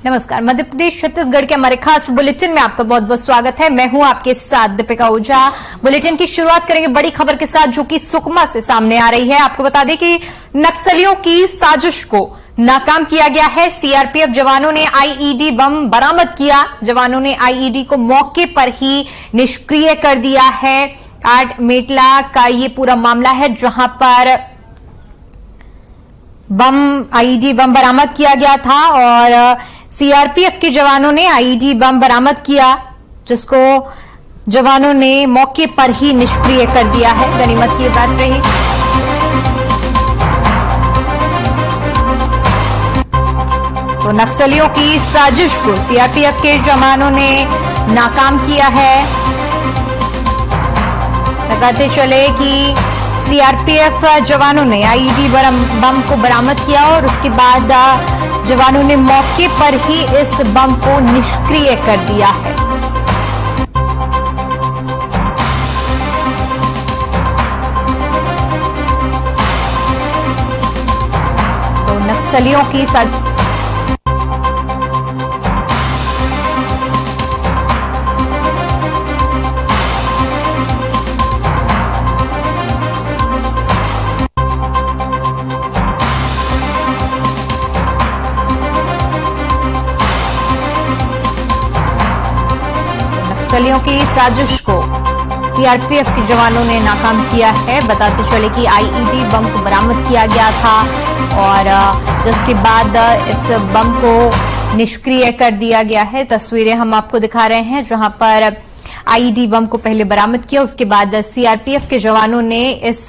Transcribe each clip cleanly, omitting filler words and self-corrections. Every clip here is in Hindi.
नमस्कार। मध्य प्रदेश छत्तीसगढ़ के हमारे खास बुलेटिन में आपका बहुत बहुत स्वागत है। मैं हूं आपके साथ दीपिका ओझा। बुलेटिन की शुरुआत करेंगे बड़ी खबर के साथ जो कि सुकमा से सामने आ रही है। आपको बता दें कि नक्सलियों की साजिश को नाकाम किया गया है। सीआरपीएफ जवानों ने आईईडी बम बरामद किया। जवानों ने आईईडी को मौके पर ही निष्क्रिय कर दिया है। आठ मेटला का ये पूरा मामला है जहां पर आईईडी बम बरामद किया गया था और सीआरपीएफ के जवानों ने आईईडी बम बरामद किया जिसको जवानों ने मौके पर ही निष्क्रिय कर दिया है। गनीमत की बात रही। तो नक्सलियों की साजिश को सीआरपीएफ के जवानों ने नाकाम किया है। बताते चले कि सीआरपीएफ जवानों ने आईईडी बम को बरामद किया और उसके बाद जवानों ने मौके पर ही इस बम को निष्क्रिय कर दिया है। तो नक्सलियों की नक्सलियों की साजिश को सीआरपीएफ के जवानों ने नाकाम किया है। बताते चले कि आईईडी बम को बरामद किया गया था और जिसके बाद इस बम को निष्क्रिय कर दिया गया है। तस्वीरें हम आपको दिखा रहे हैं जहां पर आईईडी बम को पहले बरामद किया, उसके बाद सीआरपीएफ के जवानों ने इस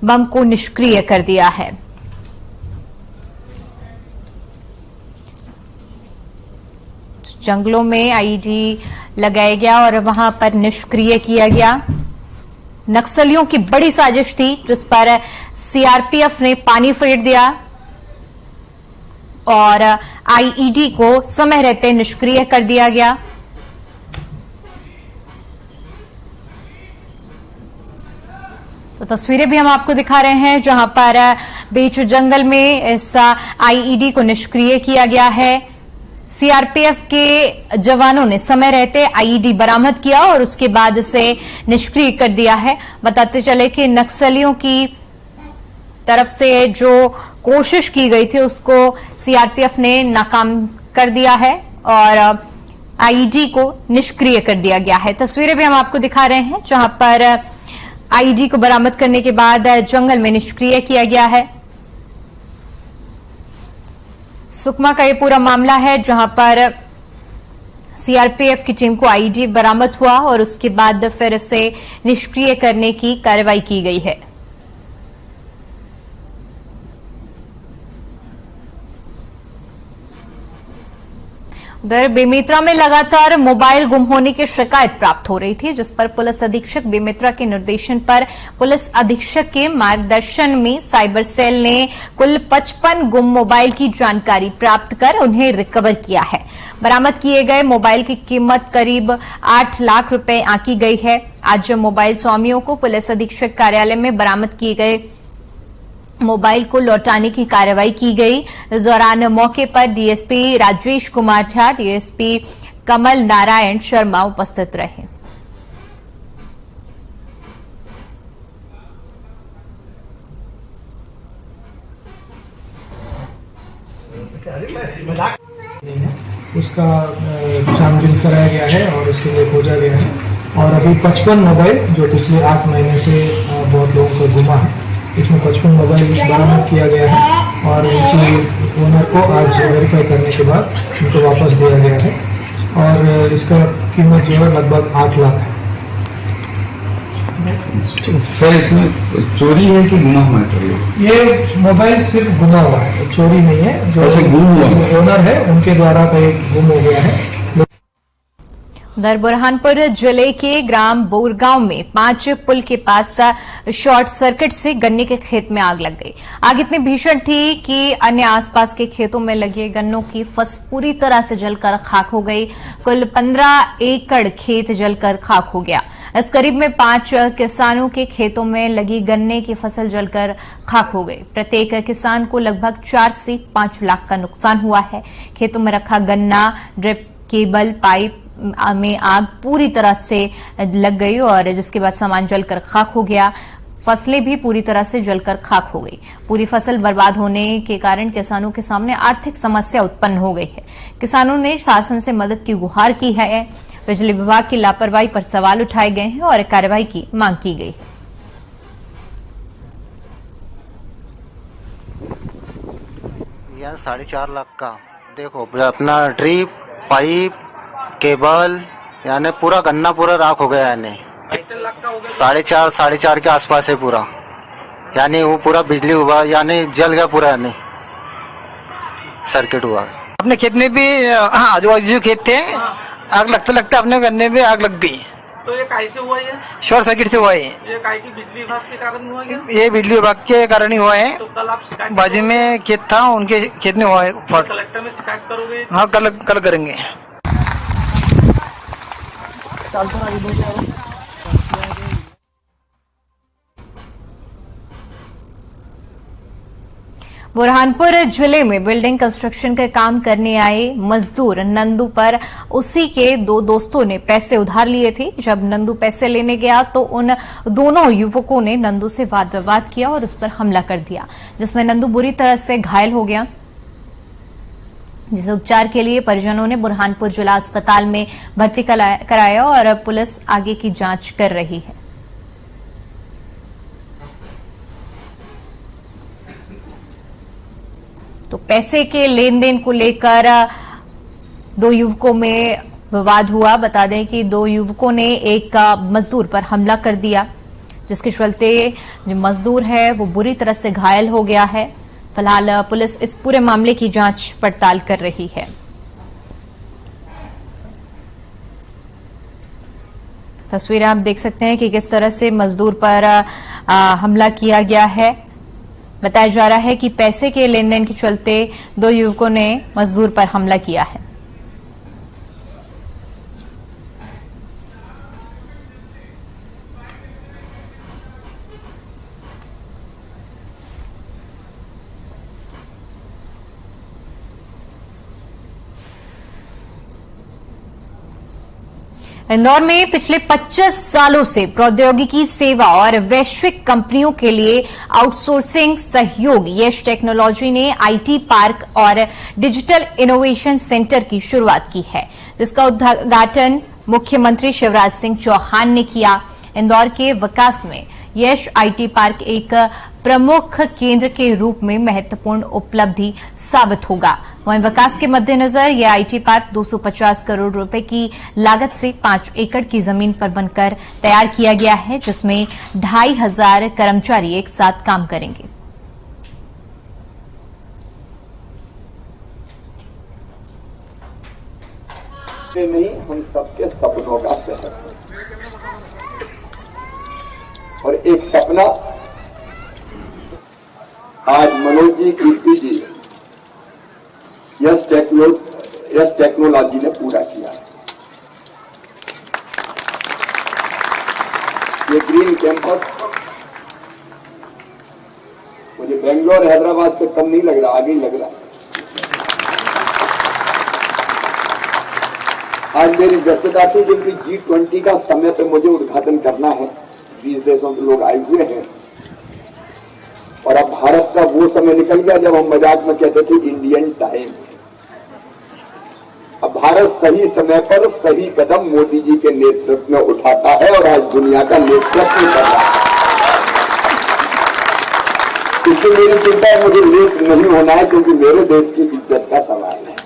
बम को निष्क्रिय कर दिया है। जंगलों में आईईडी लगाया गया और वहां पर निष्क्रिय किया गया। नक्सलियों की बड़ी साजिश थी जिस पर सीआरपीएफ ने पानी फेर दिया और आईईडी को समय रहते निष्क्रिय कर दिया गया। तो तस्वीरें भी हम आपको दिखा रहे हैं जहां पर बीच जंगल में इस आईईडी को निष्क्रिय किया गया है। सीआरपीएफ के जवानों ने समय रहते आईईडी बरामद किया और उसके बाद इसे निष्क्रिय कर दिया है। बताते चले कि नक्सलियों की तरफ से जो कोशिश की गई थी उसको सीआरपीएफ ने नाकाम कर दिया है और आईईडी को निष्क्रिय कर दिया गया है। तस्वीरें भी हम आपको दिखा रहे हैं जहां पर आईईडी को बरामद करने के बाद जंगल में निष्क्रिय किया गया है। सुकमा का ये पूरा मामला है जहां पर सीआरपीएफ की टीम को आईईडी बरामद हुआ और उसके बाद फिर इसे निष्क्रिय करने की कार्रवाई की गई है। उधर बेमेतरा में लगातार मोबाइल गुम होने की शिकायत प्राप्त हो रही थी जिस पर पुलिस अधीक्षक बेमेतरा के निर्देशन पर पुलिस अधीक्षक के मार्गदर्शन में साइबर सेल ने कुल 55 गुम मोबाइल की जानकारी प्राप्त कर उन्हें रिकवर किया है। बरामद किए गए मोबाइल की कीमत करीब 8 लाख रुपए आंकी गई है। आज मोबाइल स्वामियों को पुलिस अधीक्षक कार्यालय में बरामद किए गए मोबाइल को लौटाने की कार्रवाई की गई। इस दौरान मौके पर डीएसपी राजेश कुमार झा, डीएसपी कमल नारायण शर्मा उपस्थित रहे। उसका छानबीन कराया गया है और उसके लिए खोजा गया है और अभी 55 मोबाइल जो पिछले 8 महीने से बहुत लोगों को गुमा है, इसमें 55 मोबाइल बरामद किया गया है और उनकी ओनर को आज वेरीफाई करने के बाद उनको वापस दिया गया है और इसका कीमत जो है लगभग 8 लाख है। सर इसमें चोरी है कि गुमा हुआ है? सर ये मोबाइल सिर्फ गुमा हुआ है, चोरी नहीं है। जो गुम हुआ ओनर है उनके द्वारा कहीं गुम हो गया है। उधर बुरहानपुर जिले के ग्राम बोरगांव में 5 पुल के पास शॉर्ट सर्किट से गन्ने के खेत में आग लग गई। आग इतनी भीषण थी कि अन्य आसपास के खेतों में लगे गन्नों की फसल पूरी तरह से जलकर खाक हो गई। कुल 15 एकड़ खेत जलकर खाक हो गया। इस करीब में 5 किसानों के खेतों में लगी गन्ने की फसल जलकर खाक हो गई। प्रत्येक किसान को लगभग 4 से 5 लाख का नुकसान हुआ है। खेतों में रखा गन्ना, ड्रिप केबल, पाइप में आग पूरी तरह से लग गई और जिसके बाद सामान जलकर खाक हो गया। फसलें भी पूरी तरह से जलकर खाक हो गई। पूरी फसल बर्बाद होने के कारण किसानों के सामने आर्थिक समस्या उत्पन्न हो गई है। किसानों ने शासन से मदद की गुहार की है। बिजली विभाग की लापरवाही पर सवाल उठाए गए हैं और कार्रवाई की मांग की गई है। यह 4.5 लाख का देखो अपना ड्रिप, पाइप, केबल यानी पूरा गन्ना पूरा राख हो गया। यानी 4.5 के आसपास है पूरा। यानी वो पूरा बिजली हुआ यानी जल गया पूरा, यानी सर्किट हुआ। अपने खेत में भी आजू बाजू खेत थे, आग लगते अपने गन्ने में आग लग गई। तो ये कैसे हुआ? ये शॉर्ट सर्किट से हुआ है। ये काय की बिजली विभाग के कारण हुआ? ये बिजली विभाग के कारण ही हुआ है। तो कल आप शिकायत बाजू में खेत था, उनके खेत में हुआ है। कलेक्टर में शिकायत करोगे? हाँ, कल करेंगे। बुरहानपुर जिले में बिल्डिंग कंस्ट्रक्शन का काम करने आए मजदूर नंदू पर उसी के 2 दोस्तों ने पैसे उधार लिए थे। जब नंदू पैसे लेने गया तो उन दोनों युवकों ने नंदू से वाद विवाद किया और उस पर हमला कर दिया, जिसमें नंदू बुरी तरह से घायल हो गया, जिसे उपचार के लिए परिजनों ने बुरहानपुर जिला अस्पताल में भर्ती कराया और पुलिस आगे की जांच कर रही है। तो पैसे के लेन देन को लेकर 2 युवकों में विवाद हुआ। बता दें कि 2 युवकों ने एक मजदूर पर हमला कर दिया, जिसके चलते जो मजदूर है वो बुरी तरह से घायल हो गया है। फिलहाल पुलिस इस पूरे मामले की जांच पड़ताल कर रही है। तस्वीरें आप देख सकते हैं कि किस तरह से मजदूर पर हमला किया गया है। बताया जा रहा है कि पैसे के लेन देन के चलते 2 युवकों ने मजदूर पर हमला किया है। इंदौर में पिछले 25 सालों से प्रौद्योगिकी सेवा और वैश्विक कंपनियों के लिए आउटसोर्सिंग सहयोग यश टेक्नोलॉजी ने आईटी पार्क और डिजिटल इनोवेशन सेंटर की शुरुआत की है, जिसका उद्घाटन मुख्यमंत्री शिवराज सिंह चौहान ने किया। इंदौर के विकास में यश आईटी पार्क एक प्रमुख केंद्र के रूप में महत्वपूर्ण उपलब्धि साबित होगा। वहीं विकास के मद्देनजर यह आईटी पार्क 250 करोड़ रुपए की लागत से 5 एकड़ की जमीन पर बनकर तैयार किया गया है, जिसमें 2500 कर्मचारी एक साथ काम करेंगे। नहीं, हम सबके सपनों का शहर है और एक सपना आज मनोज जी, कीर्ति जी, यश टेक्नोलॉजी ने पूरा किया है। ये ग्रीन कैंपस मुझे बेंगलोर हैदराबाद से कम नहीं लग रहा, आगे ही लग रहा है। आज मेरी व्यस्तता थी क्योंकि G20 का समय पे मुझे उद्घाटन करना है। 20 देशों के लोग आए हुए हैं और अब भारत का वो समय निकल गया जब हम मजाक में कहते थे इंडियन टाइम। अब भारत सही समय पर सही कदम मोदी जी के नेतृत्व में उठाता है और आज दुनिया का नेतृत्व कर रहा है। इसलिए मेरी चिंता है, मुझे लेट नहीं होना है क्योंकि मेरे देश की इज्जत का सवाल है।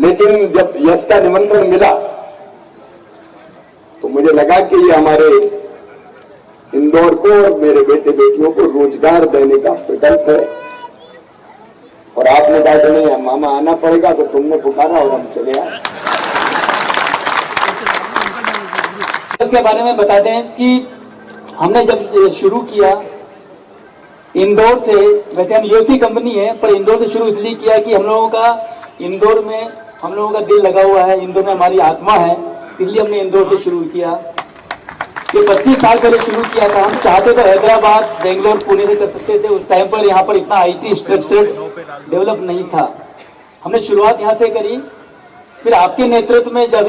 लेकिन जब यश का निमंत्रण मिला तो मुझे लगा कि ये हमारे इंदौर को और मेरे बेटे बेटियों को रोजगार देने का प्रकल्प है और आपने कहा कि नहीं मामा आना पड़ेगा, तो तुमने पुकारा और हम चले आए। इसके बारे में बता दें कि हमने जब शुरू किया इंदौर से, वैसे हम यूएससी कंपनी है पर इंदौर से शुरू इसलिए किया कि हम लोगों का इंदौर में हम लोगों का दिल लगा हुआ है, इंदौर में हमारी आत्मा है, इसलिए हमने इंदौर से शुरू किया। ये 25 साल पहले शुरू किया था। हम चाहते तो हैदराबाद, बेंगलोर, पुणे से कर सकते थे। उस टाइम पर यहाँ पर इतना आईटी स्ट्रक्चर डेवलप नहीं था। हमने शुरुआत यहाँ से करी। फिर आपके नेतृत्व में जब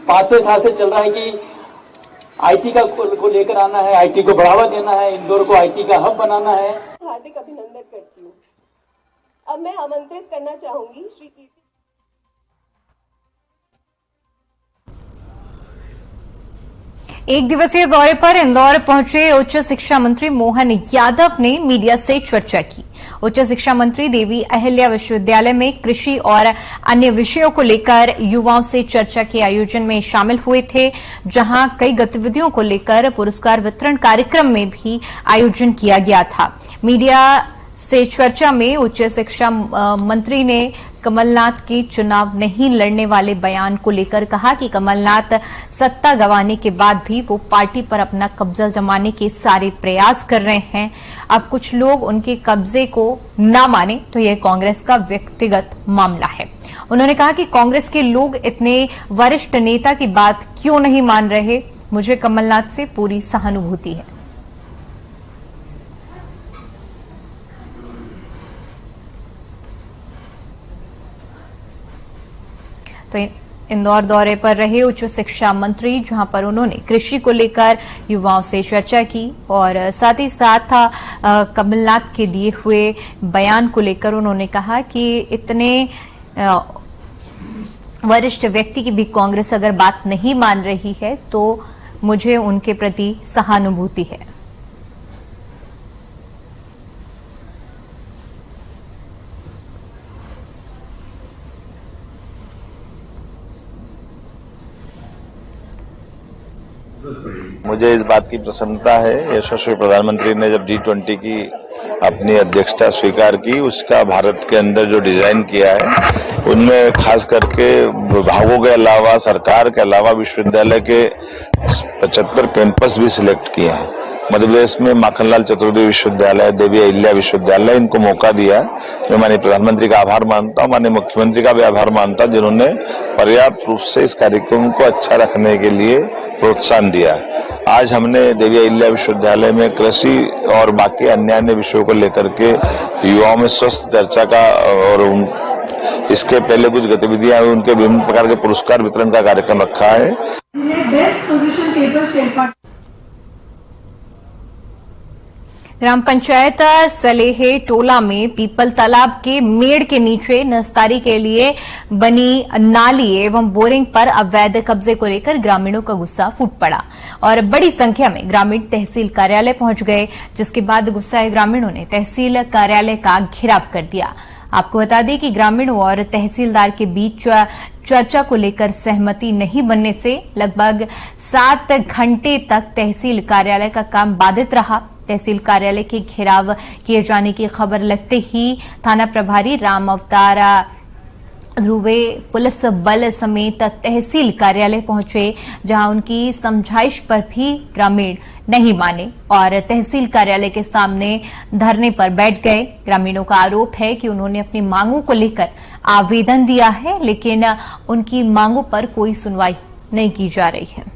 5-6 साल से चल रहा है कि आईटी को लेकर आना है, आईटी को बढ़ावा देना है, इंदौर को आईटी का हब बनाना है। हार्दिक अभिनंदन करती हूँ। अब मैं आमंत्रित करना चाहूंगी श्री कीर्ति। एक दिवसीय दौरे पर इंदौर पहुंचे उच्च शिक्षा मंत्री मोहन यादव ने मीडिया से चर्चा की। उच्च शिक्षा मंत्री देवी अहिल्या विश्वविद्यालय में कृषि और अन्य विषयों को लेकर युवाओं से चर्चा के आयोजन में शामिल हुए थे, जहां कई गतिविधियों को लेकर पुरस्कार वितरण कार्यक्रम में भी आयोजन किया गया था। मीडिया से चर्चा में उच्च शिक्षा मंत्री ने कमलनाथ के चुनाव नहीं लड़ने वाले बयान को लेकर कहा कि कमलनाथ सत्ता गंवाने के बाद भी वो पार्टी पर अपना कब्जा जमाने के सारे प्रयास कर रहे हैं। अब कुछ लोग उनके कब्जे को ना माने तो यह कांग्रेस का व्यक्तिगत मामला है। उन्होंने कहा कि कांग्रेस के लोग इतने वरिष्ठ नेता की बात क्यों नहीं मान रहे। मुझे कमलनाथ से पूरी सहानुभूति है। तो इंदौर दौरे पर रहे उच्च शिक्षा मंत्री, जहां पर उन्होंने कृषि को लेकर युवाओं से चर्चा की और साथ ही साथ कमलनाथ के दिए हुए बयान को लेकर उन्होंने कहा कि इतने वरिष्ठ व्यक्ति की भी कांग्रेस अगर बात नहीं मान रही है तो मुझे उनके प्रति सहानुभूति है। मुझे इस बात की प्रसन्नता है, यशस्वी प्रधानमंत्री ने जब G20 की अपनी अध्यक्षता स्वीकार की, उसका भारत के अंदर जो डिजाइन किया है उनमें खास करके विभागों के अलावा, सरकार के अलावा विश्वविद्यालय के 75 कैंपस भी सिलेक्ट किए हैं। मध्य प्रदेश में माखनलाल चतुर्वेदी विश्वविद्यालय, देवी अहिल्या विश्वविद्यालय, इनको मौका दिया। मैं माननीय प्रधानमंत्री का आभार मानता हूं, माननीय मुख्यमंत्री का भी आभार मानता हूं, जिन्होंने पर्याप्त रूप से इस कार्यक्रम को अच्छा रखने के लिए प्रोत्साहन दिया। आज हमने देवी अहिल्या विश्वविद्यालय में कृषि और बाकी अन्य विषयों को लेकर के युवाओं में स्वस्थ चर्चा का और इसके पहले कुछ गतिविधियां हुई, उनके विभिन्न प्रकार के पुरस्कार वितरण का कार्यक्रम रखा है। ग्राम पंचायत सलेहे टोला में पीपल तालाब के मेड़ के नीचे निस्तारी के लिए बनी नाली एवं बोरिंग पर अवैध कब्जे को लेकर ग्रामीणों का गुस्सा फूट पड़ा और बड़ी संख्या में ग्रामीण तहसील कार्यालय पहुंच गए, जिसके बाद गुस्साए ग्रामीणों ने तहसील कार्यालय का घेराव कर दिया। आपको बता दें कि ग्रामीणों और तहसीलदार के बीच चर्चा को लेकर सहमति नहीं बनने से लगभग 7 घंटे तक तहसील कार्यालय का काम बाधित रहा। तहसील कार्यालय के घेराव किए जाने की खबर लगते ही थाना प्रभारी राम अवतार ध्रुवे पुलिस बल समेत तहसील कार्यालय पहुंचे, जहां उनकी समझाइश पर भी ग्रामीण नहीं माने और तहसील कार्यालय के सामने धरने पर बैठ गए। ग्रामीणों का आरोप है कि उन्होंने अपनी मांगों को लेकर आवेदन दिया है, लेकिन उनकी मांगों पर कोई सुनवाई नहीं की जा रही है।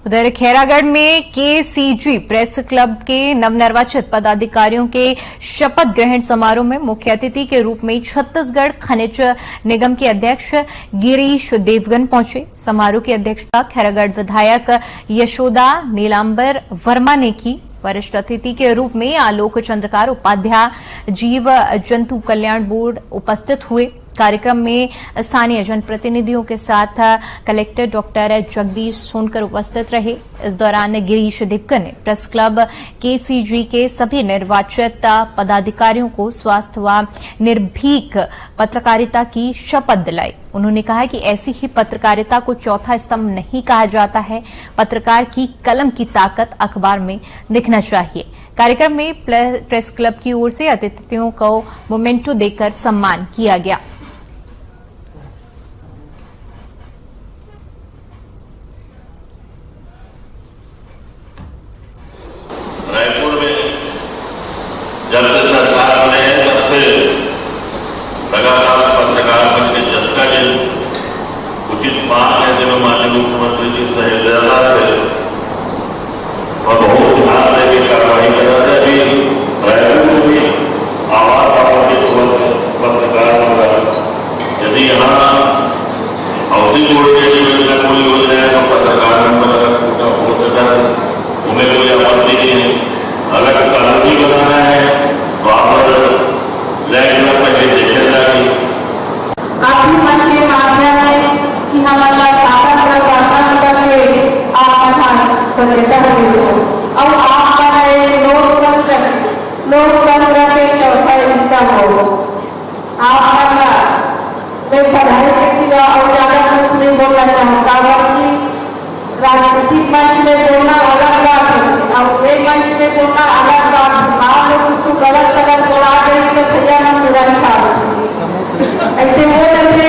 उधर खैरागढ़ में केसीजी प्रेस क्लब के नवनिर्वाचित पदाधिकारियों के शपथ ग्रहण समारोह में मुख्य अतिथि के रूप में छत्तीसगढ़ खनिज निगम के अध्यक्ष गिरीश देवगन पहुंचे। समारोह की अध्यक्षता खैरागढ़ विधायक यशोदा नीलांबर वर्मा ने की। वरिष्ठ अतिथि के रूप में आलोक चंद्रकार उपाध्याय जीव जंतु कल्याण बोर्ड उपस्थित हुए। कार्यक्रम में स्थानीय जनप्रतिनिधियों के साथ कलेक्टर डॉक्टर जगदीश सोनकर उपस्थित रहे। इस दौरान गिरीश दिपकर ने प्रेस क्लब केसीजी के सभी निर्वाचित पदाधिकारियों को स्वास्थ्य व निर्भीक पत्रकारिता की शपथ दिलाई। उन्होंने कहा कि ऐसी ही पत्रकारिता को चौथा स्तंभ नहीं कहा जाता है। पत्रकार की कलम की ताकत अखबार में दिखना चाहिए। कार्यक्रम में प्रेस क्लब की ओर से अतिथियों को मोमेंटो देकर सम्मान किया गया। रायपुर में जब से सरकार ने तब से लगातार पत्रकार बन के जनता के उचित मांग है जिन्होंने माननीय मुख्यमंत्री जी सहजता से और बहुत ध्यान देकर कार्रवाई कर रहे हैं। अभी रायपुर में आवाज आवाज के पत्रकार होगा। यदि यहाँ हाउसिंग बोर्ड के योजना कोई योजना है तो पत्रकार हो सकता है, उन्हें कोई आपत्ति नहीं है। अगर कानूनी बनाना है तो आप लैंड में पहले देखे जाएंगे। आपकी मन के माध्यम है कि हमारा शासन प्रशासन करके आप और आपका है लोकतंत्र के चौथा स्तंभ हो। आपका मैं पढ़ाई की और ज्यादा कुछ नहीं बोलना चाहता, बल्कि राजनीतिक मंच में बोलना अलग बात है और एक मंच में बोलना अलग बात है। आप लोग कुछ गलत बोला गई तो भैया हम तुरंत ऐसे हो सकते।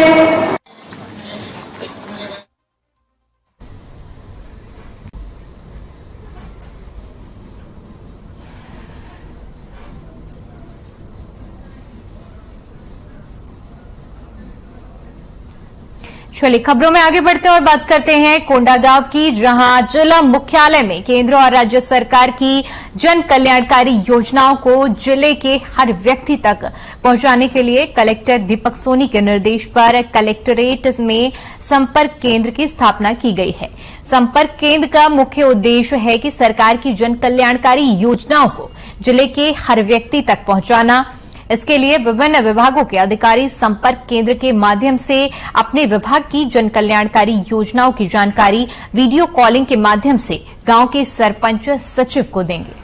चलिए खबरों में आगे बढ़ते हैं और बात करते हैं कोंडागांव की, जहां जिला मुख्यालय में केंद्र और राज्य सरकार की जन कल्याणकारी योजनाओं को जिले के हर व्यक्ति तक पहुंचाने के लिए कलेक्टर दीपक सोनी के निर्देश पर कलेक्टरेट में संपर्क केंद्र की स्थापना की गई है। संपर्क केंद्र का मुख्य उद्देश्य है कि सरकार की जन कल्याणकारी योजनाओं को जिले के हर व्यक्ति तक पहुंचाना। इसके लिए विभिन्न विभागों के अधिकारी संपर्क केंद्र के माध्यम से अपने विभाग की जन कल्याणकारी योजनाओं की जानकारी वीडियो कॉलिंग के माध्यम से गांव के सरपंच सचिव को देंगे।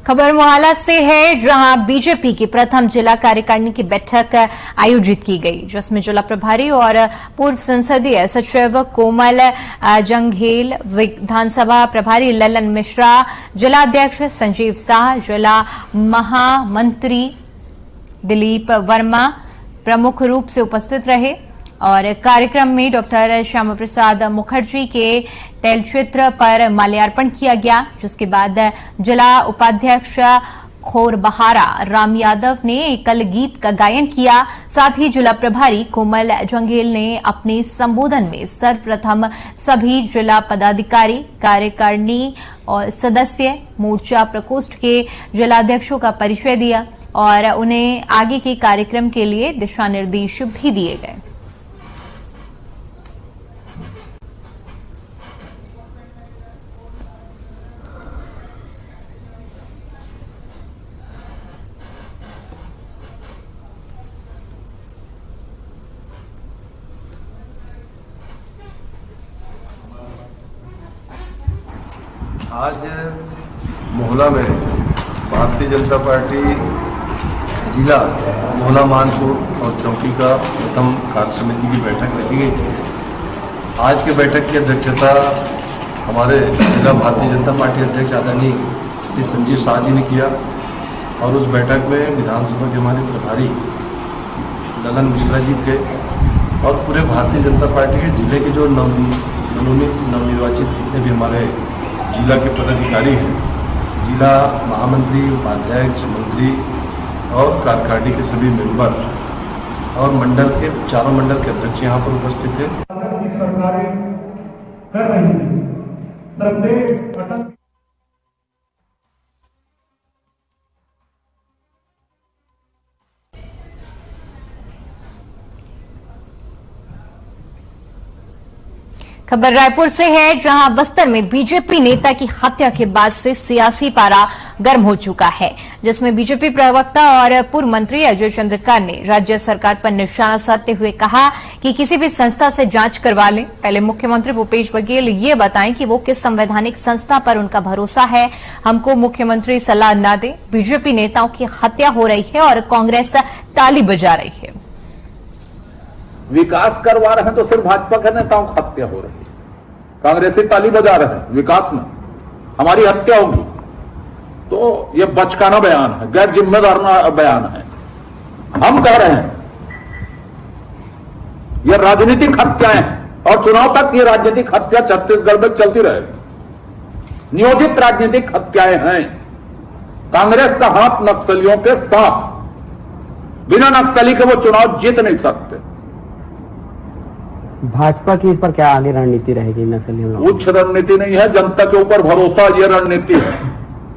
खबर मोहाला से है, जहां बीजेपी की प्रथम जिला कार्यकारिणी की बैठक आयोजित की गई, जिसमें जिला प्रभारी और पूर्व संसदीय सचिव कोमल जंघेल, विधानसभा प्रभारी ललन मिश्रा, जिलाध्यक्ष संजीव शाह, जिला महामंत्री दिलीप वर्मा प्रमुख रूप से उपस्थित रहे। और कार्यक्रम में डॉक्टर श्यामा प्रसाद मुखर्जी के तैलचित्र पर माल्यार्पण किया गया, जिसके बाद जिला उपाध्यक्ष खोरबहारा राम यादव ने एकल गीत का गायन किया। साथ ही जिला प्रभारी कोमल जंगेल ने अपने संबोधन में सर्वप्रथम सभी जिला पदाधिकारी, कार्यकारिणी और सदस्य, मोर्चा प्रकोष्ठ के जिलाध्यक्षों का परिचय दिया और उन्हें आगे के कार्यक्रम के लिए दिशा निर्देश भी दिए गए। आज मोहला में भारतीय जनता पार्टी जिला मोहला मानपुर और चौकी का प्रथम कार्य समिति की बैठक रखी गई थी। आज के बैठक की अध्यक्षता हमारे जिला भारतीय जनता पार्टी अध्यक्ष आदरणीय श्री संजीव शाह जी ने किया और उस बैठक में विधानसभा के हमारे प्रभारी ललन मिश्रा जी थे और पूरे भारतीय जनता पार्टी के जिले के जो नवनिर्वाचित जितने भी हमारे जिला के पदाधिकारी हैं, जिला महामंत्री, उपाध्यक्ष, मंत्री और कार्यकारिणी के सभी मेंबर और मंडल के चारों मंडल के अध्यक्ष यहाँ पर उपस्थित थे। सरकारें कर रही है प्रत्येक खबर रायपुर से है, जहां बस्तर में बीजेपी नेता की हत्या के बाद से सियासी पारा गर्म हो चुका है, जिसमें बीजेपी प्रवक्ता और पूर्व मंत्री अजय चंद्रकार ने राज्य सरकार पर निशाना साधते हुए कहा कि किसी भी संस्था से जांच करवा लें। पहले मुख्यमंत्री भूपेश बघेल ये बताएं कि वो किस संवैधानिक संस्था पर उनका भरोसा है। हमको मुख्यमंत्री सलाह न दे। बीजेपी नेताओं की हत्या हो रही है और कांग्रेस ताली बजा रही है। विकास करवा रहे हैं तो सिर्फ भाजपा के नेताओं की हत्या हो रही है, कांग्रेसी ताली बजा रहे हैं। विकास में हमारी हत्या होगी तो यह बचकाना बयान है, गैर जिम्मेदार बयान है। हम कह रहे हैं यह राजनीतिक हत्याएं और चुनाव तक ये राजनीतिक हत्या छत्तीसगढ़ में चलती रहेगी। नियोजित राजनीतिक हत्याएं हैं। कांग्रेस का हाथ नक्सलियों के साथ, बिना नक्सली के वो चुनाव जीत नहीं सकते। भाजपा की इस पर क्या आगे रणनीति रहेगी? नक्सलियों उच्च रणनीति नहीं है, जनता के ऊपर भरोसा ये रणनीति है।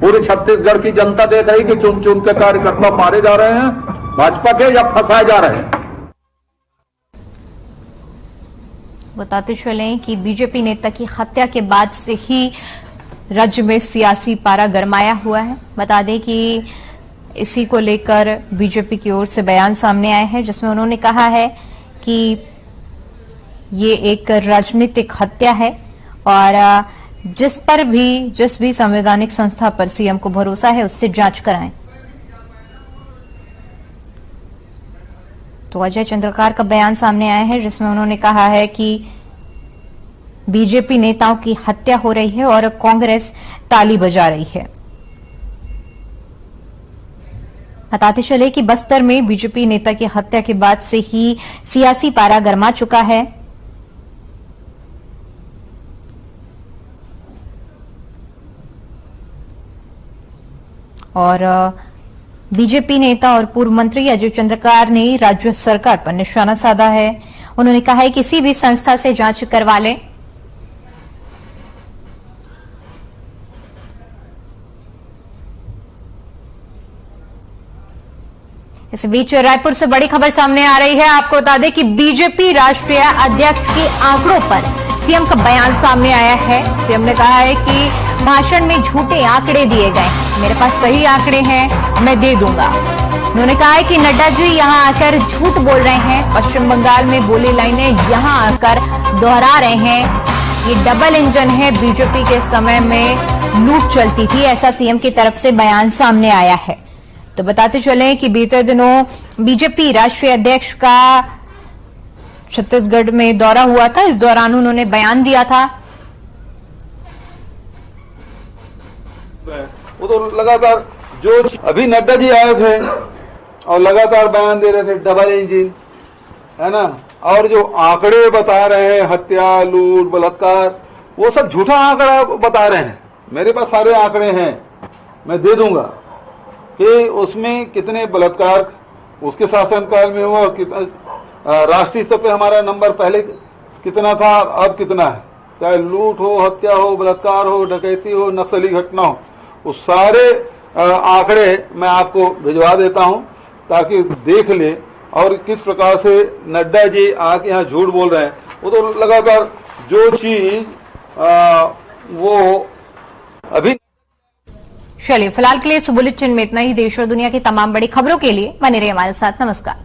पूरी छत्तीसगढ़ की जनता देख रही कि चुन चुन के कार्यकर्ता मारे जा रहे हैं भाजपा के या फंसाए जा रहे हैं। बताते चलें कि बीजेपी नेता की हत्या के बाद से ही राज्य में सियासी पारा गरमाया हुआ है। बता दें कि इसी को लेकर बीजेपी की ओर से बयान सामने आए हैं, जिसमें उन्होंने कहा है कि ये एक राजनीतिक हत्या है और जिस भी संवैधानिक संस्था पर सीएम को भरोसा है उससे जांच कराएं। तो अजय चंद्रकार का बयान सामने आया है, जिसमें उन्होंने कहा है कि बीजेपी नेताओं की हत्या हो रही है और कांग्रेस ताली बजा रही है। बताते चले कि बस्तर में बीजेपी नेता की हत्या के बाद से ही सियासी पारा गरमा चुका है और बीजेपी नेता और पूर्व मंत्री अजय चंद्रकार ने राज्य सरकार पर निशाना साधा है। उन्होंने कहा है किसी भी संस्था से जांच करवा लें। इस बीच रायपुर से बड़ी खबर सामने आ रही है। आपको बता दें कि बीजेपी राष्ट्रीय अध्यक्ष के आंकड़ों पर सीएम का बयान सामने आया है। सीएम ने कहा है कि भाषण में झूठे आंकड़े दिए गए हैं, मेरे पास सही आंकड़े हैं, मैं दे दूंगा। उन्होंने कहा है कि नड्डा जी यहां आकर झूठ बोल रहे हैं, पश्चिम बंगाल में बोली लाइनें यहां आकर दोहरा रहे हैं। ये डबल इंजन है, बीजेपी के समय में लूट चलती थी, ऐसा सीएम की तरफ से बयान सामने आया है। तो बताते चलें कि बीते दिनों बीजेपी राष्ट्रीय अध्यक्ष का छत्तीसगढ़ में दौरा हुआ था। इस दौरान उन्होंने बयान दिया था। वो तो लगातार जो अभी नड्डा जी आए थे और लगातार बयान दे रहे थे डबल इंजन, है ना, और जो आंकड़े बता रहे हैं हत्या, लूट, बलात्कार, वो सब झूठा आंकड़ा बता रहे हैं। मेरे पास सारे आंकड़े हैं, मैं दे दूंगा कि उसमें कितने बलात्कार उसके शासनकाल में हुआ, राष्ट्रीय स्तर पे हमारा नंबर पहले कितना था, अब कितना है। चाहे लूट हो, हत्या हो, बलात्कार हो, डकैती हो, नक्सली घटना हो, वो सारे आंकड़े मैं आपको भिजवा देता हूं ताकि देख ले। और किस प्रकार से नड्डा जी आके यहाँ झूठ बोल रहे हैं, वो तो लगातार जो चीज वो अभी। चलिए फिलहाल के लिए इस बुलेटिन में इतना ही। देश और दुनिया की तमाम बड़ी खबरों के लिए बने रहिए हमारे साथ। नमस्कार।